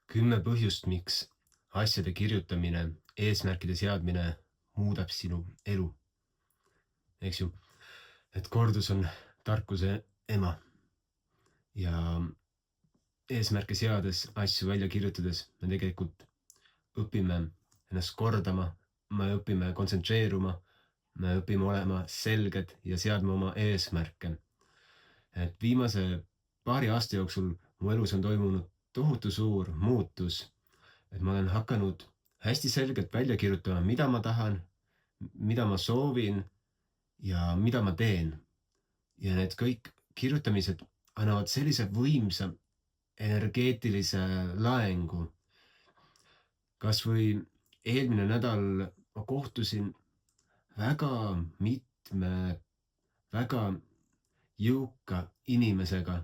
10 põhjust, miks asjade kirjutamine, eesmärkide seadmine muudab sinu elu. Eks ju, et kordus on tarkuse ema ja eesmärke seades, asju välja kirjutades me tegelikult õpime ennast kordama, me õpime kontsentreeruma, me õpime olema selged ja seadma oma eesmärke. Et viimase paari aasta jooksul mu elus on toimunud tohutu suur muutus, et ma olen hakanud hästi selgelt välja kirjutama, mida ma tahan, mida ma soovin ja mida ma teen. Ja need kõik kirjutamised annavad sellise võimsa energeetilise laengu. Kas või eelmine nädal ma kohtusin väga mitme, väga jõuka inimesega,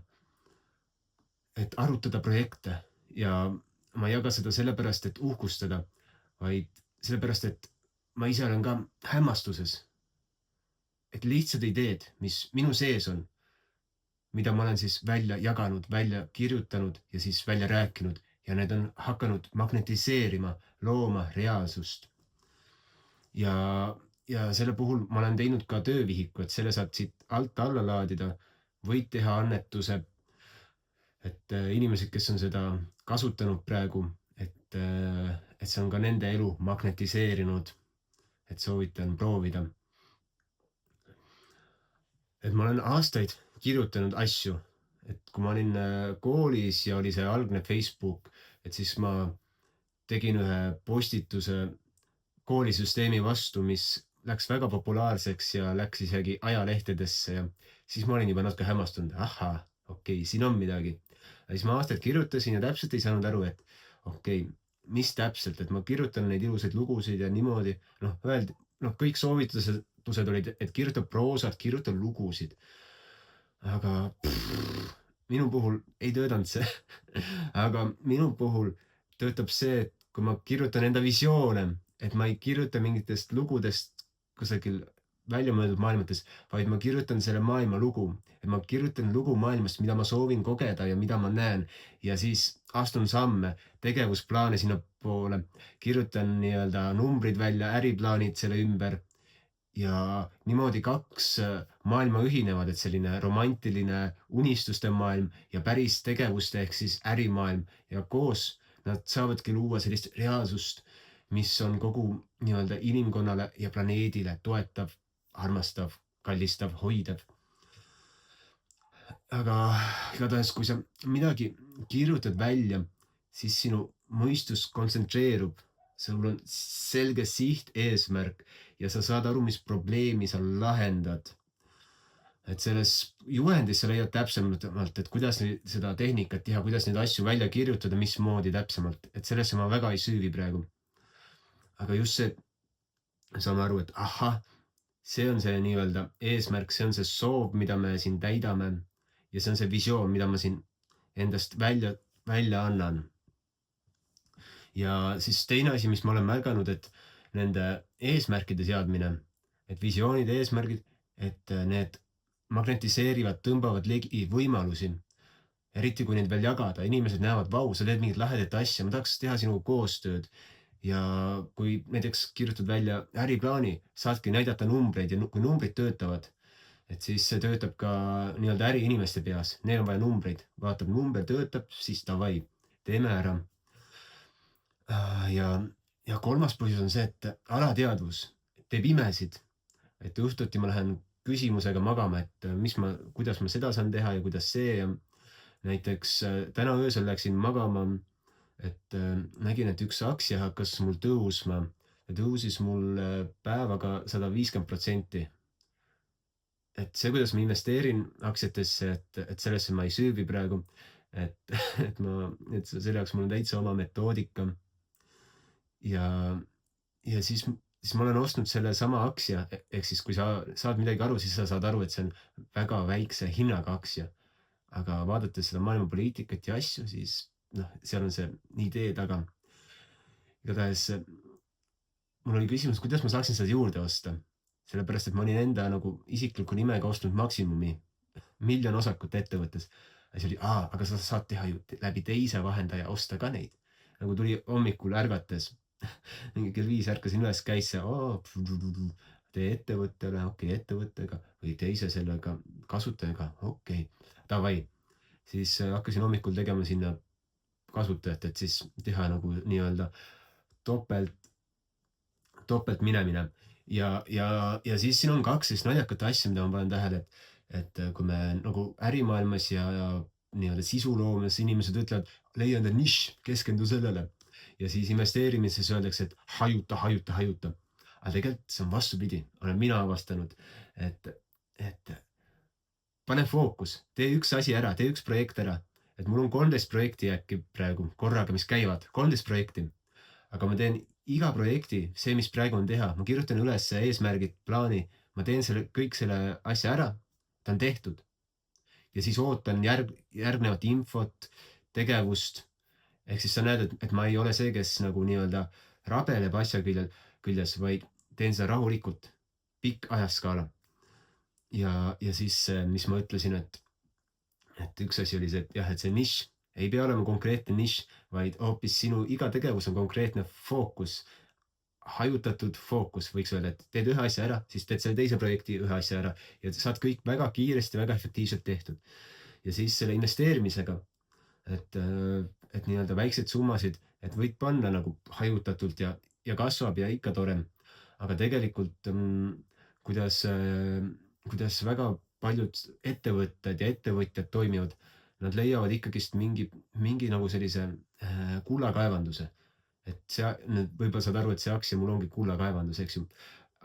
et arutada projekte ja ma ei jaga seda sellepärast, et uhkustada, vaid sellepärast, et ma ise olen ka hämmastuses. Et lihtsad ideed, mis minu sees on, mida ma olen siis välja jaganud, välja kirjutanud ja siis välja rääkinud ja need on hakanud magnetiseerima, looma reaalsust. Ja selle puhul ma olen teinud ka töövihiku, et selle saad siit alt alla laadida, võid teha annetuse, et inimesed, kes on seda kasutanud praegu, et see on ka nende elu magnetiseerinud, et soovitan proovida. Et ma olen aastaid kirjutanud asju, et kui ma olin koolis ja oli see algne Facebook, et siis ma tegin ühe postituse koolisüsteemi vastu, mis läks väga populaarseks ja läks isegi ajalehtedesse ja siis ma olin juba natuke hämmastunud, ahhaa, okei, siin on midagi. Ja siis ma aastaid kirjutasin ja täpselt ei saanud aru, et okei, mis täpselt, et ma kirjutan neid ilusaid lugusid ja niimoodi, kõik soovitused olid, et kirjuta proosat, kirjuta lugusid. Aga minu puhul ei töötanud see. Aga minu puhul töötab see, et kui ma kirjutan enda visioone, et ma ei kirjuta mingitest lugudest kusagil välja mõeldud maailmates, vaid ma kirjutan selle maailma lugu. Et ma kirjutan lugu maailmast, mida ma soovin kogeda ja mida ma näen ja siis astun samme, tegevusplaane sinna poole, kirjutan nii-öelda numbrid välja, äriplaanid selle ümber ja niimoodi kaks maailma ühinevad, et selline romantiline unistuste maailm ja päris tegevuste ehk siis ärimaailm ja koos nad saavadki luua sellist reaalsust, mis on kogu nii-öelda inimkonnale ja planeedile toetav, armastav, kallistav, hoidev. Aga igatahes, kui sa midagi kirjutad välja, siis sinu mõistus kontsentreerub, sul on selge siht, eesmärk ja sa saad aru, mis probleemi sa lahendad. Et selles juhendis sa leiad täpsemalt, et kuidas seda tehnikat teha, kuidas neid asju välja kirjutada, mismoodi täpsemalt, et sellesse ma väga ei süüvi praegu. Aga just see, saame aru, et ahah, see on see nii-öelda eesmärk, see on see soov, mida me siin täidame ja see on see visioon, mida ma siin endast välja annan. Ja siis teine asi, mis ma olen märganud, et nende eesmärkide seadmine, et visioonid, eesmärgid, et need magnetiseerivad, tõmbavad ligi võimalusi. Eriti kui neid veel jagada, inimesed näevad, vau, sa teed mingit lahedat asja, ma tahaks teha sinuga koostööd. Ja kui näiteks kirjutad välja äriplaani, saadki näidata numbreid ja kui numbrid töötavad, et siis see töötab ka nii-öelda äriinimeste peas. Neil on vaja numbreid, vaatab number töötab, siis davai, teeme ära. Ja kolmas põhjus on see, et alateadvus teeb imesid, et õhtuti ma lähen küsimusega magama, et kuidas ma seda saan teha ja kuidas see ja näiteks täna öösel läksin magama, et nägin, et üks aktsia hakkas mul tõusma ja tõusis mul päevaga 150%. Et see, kuidas ma investeerin aktsiatesse, et sellesse ma ei süüvi praegu, et selle jaoks mul on täitsa oma metoodika. Ja siis ma olen ostnud selle sama aktsia, ehk siis kui sa saad midagi aru, siis sa saad aru, et see on väga väikse hinnaga aktsia. Aga vaadates seda maailma poliitikat ja asju, siis seal on see idee taga. Igatahes mul oli küsimus, kuidas ma saaksin seda juurde osta. Sellepärast, et ma olin enda nagu isikliku nimega ostnud maksimumi, 1 miljon osakut ettevõttes. Ja see oli, aga sa saad teha ju läbi teise vahendaja osta ka neid. nagu tuli hommikul ärgates. Mingi kell 5 ärkasin üles, käis see tee ettevõttele, okei, ettevõttega või teise sellega kasutajaga, okei, davai. Siis hakkasin hommikul tegema sinna kasutajat, et siis teha nagu nii-öelda topelt minemine. Ja siis siin on 2 sellist naljakat asja, mida ma panen tähele, et kui me nagu ärimaailmas ja nii-öelda sisuloomes inimesed ütlevad, leia enda nišš, keskendu sellele. Ja siis investeerimises öeldakse, et hajuta. Aga tegelikult see on vastupidi, olen mina avastanud, et pane fookus, tee üks asi ära, tee üks projekt ära. Et mul on 13 projekti äkki praegu korraga, mis käivad, 13 projekti. Aga ma teen iga projekti, see, mis praegu on teha, ma kirjutan üles eesmärgid, plaani, ma teen kõik selle asja ära, ta on tehtud. Ja siis ootan järgnevat infot, tegevust. Ehk siis sa näed, et ma ei ole see, kes nagu nii-öelda rabeleb asja küljes, vaid teen seda rahulikult, pikk ajaskaala. Ja siis, mis ma ütlesin, et üks asi oli see, et jah, et see nišš ei pea olema konkreetne nišš, vaid hoopis sinu iga tegevus on konkreetne fookus, hajutatud fookus, võiks öelda, et teed ühe asja ära, siis teed selle teise projekti ühe asja ära ja saad kõik väga kiiresti, väga efektiivselt tehtud. Ja siis selle investeerimisega, et nii-öelda väikseid summasid, et võid panna nagu hajutatult ja kasvab ja ikka tore. Aga tegelikult kuidas väga paljud ettevõtted ja ettevõtjad toimivad, nad leiavad ikkagist mingi nagu sellise kullakaevanduse. Et nüüd võib-olla saad aru, et see aktsia mul ongi kullakaevandus, eks ju.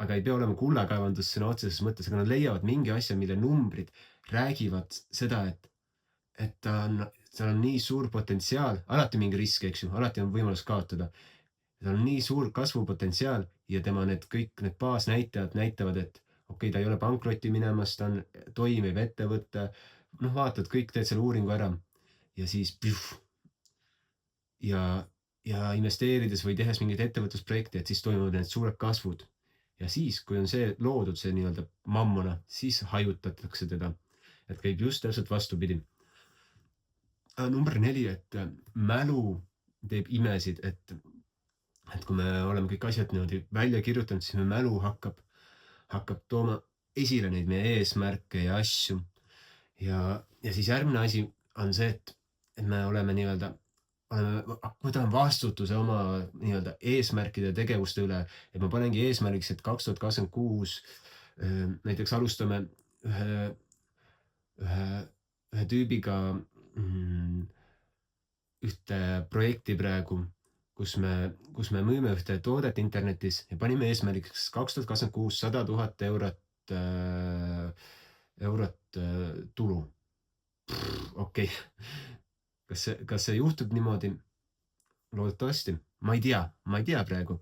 Aga ei pea olema kullakaevandus sõna otseses mõttes, aga nad leiavad mingi asja, mille numbrid räägivad seda, et seal on nii suur potentsiaal, alati mingi risk, eks ju, alati on võimalus kaotada. Tal on nii suur kasvupotentsiaal ja tema kõik need baasnäitajad näitavad, et okei, ta ei ole pankrotti minemas, ta on toimiv ettevõte. Noh, vaatad, kõik teed selle uuringu ära ja siis ja investeerides või tehes mingit ettevõtlusprojekti, et siis toimuvad need suured kasvud. Ja siis, kui on see loodud, see nii-öelda mammona, siis hajutatakse teda. Et käib just täpselt vastupidi. Number 4, et mälu teeb imesid, et kui me oleme kõik asjad niimoodi välja kirjutanud, siis me mälu hakkab tooma esile neid meie eesmärke ja asju. Ja siis järgmine asi on see, et me oleme nii-öelda, võtame vastutuse oma nii-öelda eesmärkide tegevuste üle, et ma panengi eesmärgiks, et 2026 näiteks alustame ühe tüübiga ühte projekti praegu, kus me müüme ühte toodet internetis ja panime eesmärgiks 2026 100 000 eurot tulu. Okei. Kas see juhtub niimoodi? Loodetavasti. Ma ei tea praegu.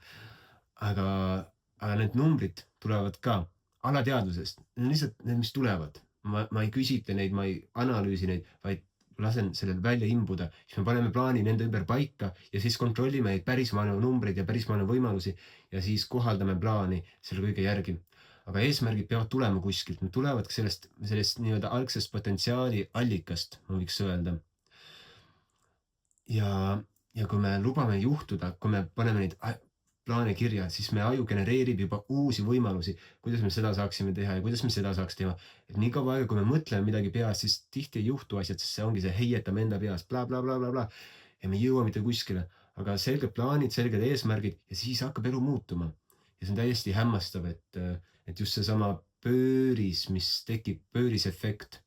Aga need numbrid tulevad ka alateadvusest. Need on lihtsalt need, mis tulevad. Ma ei küsitle neid, ma ei analüüsi neid, vaid lasen sellel välja imbuda. Siis me paneme plaani nende ümber paika ja siis kontrollime neid päris maailma numbreid ja päris maailma võimalusi ja siis kohaldame plaani selle kõige järgi. Aga eesmärgid peavad tulema kuskilt. Nad tulevad sellest nii-öelda algsest potentsiaali allikast, ma võiks öelda. Ja kui me lubame juhtuda, kui me paneme neid plaane kirja, siis me aju genereerib juba uusi võimalusi, kuidas me seda saaksime teha ja kuidas me seda saaks teha. Et nii kaua aega, kui me mõtleme midagi peas, siis tihti ei juhtu asjad, sest see ongi see heietame enda peas, bla. Ja me ei jõua mitte kuskile, aga selged plaanid, selged eesmärgid ja siis hakkab elu muutuma. Ja see on täiesti hämmastav, et just seesama pööris, mis tekib, pöörisefekt.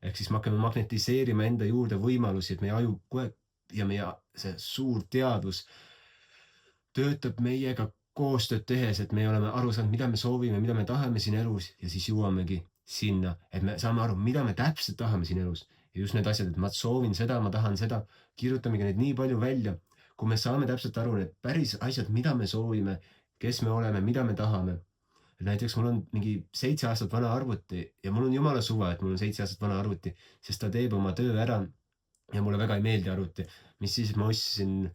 Ehk siis me hakkame magnetiseerima enda juurde võimalusi, et meie aju kohe ja meie see suur teadvus töötab meiega koostööd tehes, et me oleme aru saanud, mida me soovime, mida me tahame siin elus ja siis jõuamegi sinna, et me saame aru, mida me täpselt tahame siin elus. Ja just need asjad, et ma soovin seda, ma tahan seda, kirjutamegi neid nii palju välja, kui me saame täpselt aru need päris asjad, mida me soovime, kes me oleme, mida me tahame. Näiteks mul on mingi 7 aastat vana arvuti ja mul on jumala suva, et mul on 7 aastat vana arvuti, sest ta teeb oma töö ära ja mulle väga ei meeldi arvuti. Mis siis ma ostsin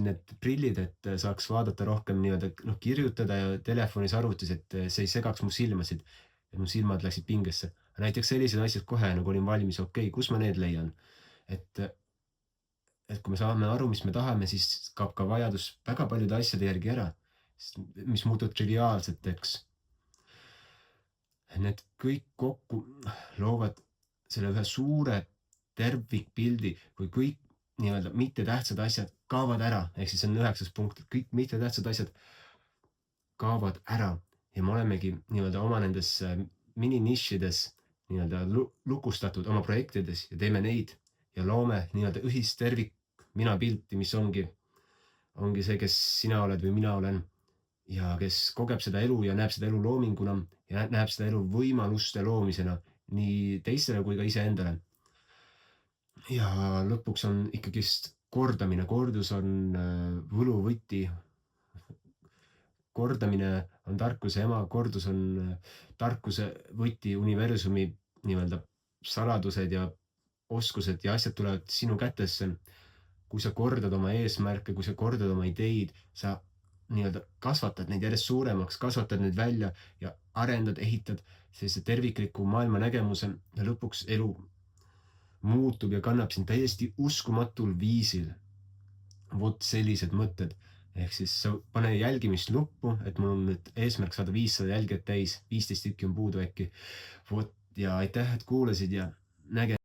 need prillid, et saaks vaadata rohkem nii-öelda kirjutada ja telefonis arvutis, et see ei segaks mu silmasid. Ja mu silmad läksid pingesse. Näiteks sellised asjad kohe, nagu olin valmis, okei, kus ma need leian? et kui me saame aru, mis me tahame, siis kaob ka vajadus väga paljude asjade järgi ära, mis muutuvad triviaalseteks. Need kõik kokku loovad selle ühe suure tervikpildi, kui kõik nii-öelda mittetähtsad asjad kaovad ära, ehk siis see on 9. punkt, et kõik mittetähtsad asjad kaovad ära ja me olemegi nii-öelda oma nendes mininišides nii-öelda lukustatud oma projektides ja teeme neid ja loome nii-öelda ühistervik minapilti, mis ongi see, kes sina oled või mina olen ja kes kogeb seda elu ja näeb seda elu loominguna ja näeb seda elu võimaluste loomisena nii teistele kui ka iseendale. Ja lõpuks on ikkagist kordamine, kordus on võluvõti. Kordamine on tarkuse ema, kordus on tarkuse võti, universumi nii-öelda saladused ja oskused ja asjad tulevad sinu kätesse. Kui sa kordad oma eesmärke, kui sa kordad oma ideid, sa nii-öelda kasvatad neid järjest suuremaks, kasvatad neid välja ja arendad, ehitad sellise tervikliku maailma nägemuse ja lõpuks elu muutub ja kannab sind täiesti uskumatul viisil. Vot sellised mõtted. Ehk siis sa pane jälgimisluppu, et mul on nüüd eesmärk saada 500 jälgijat täis, 15 tükki on puudu äkki. Vot ja aitäh, et kuulasid ja näge.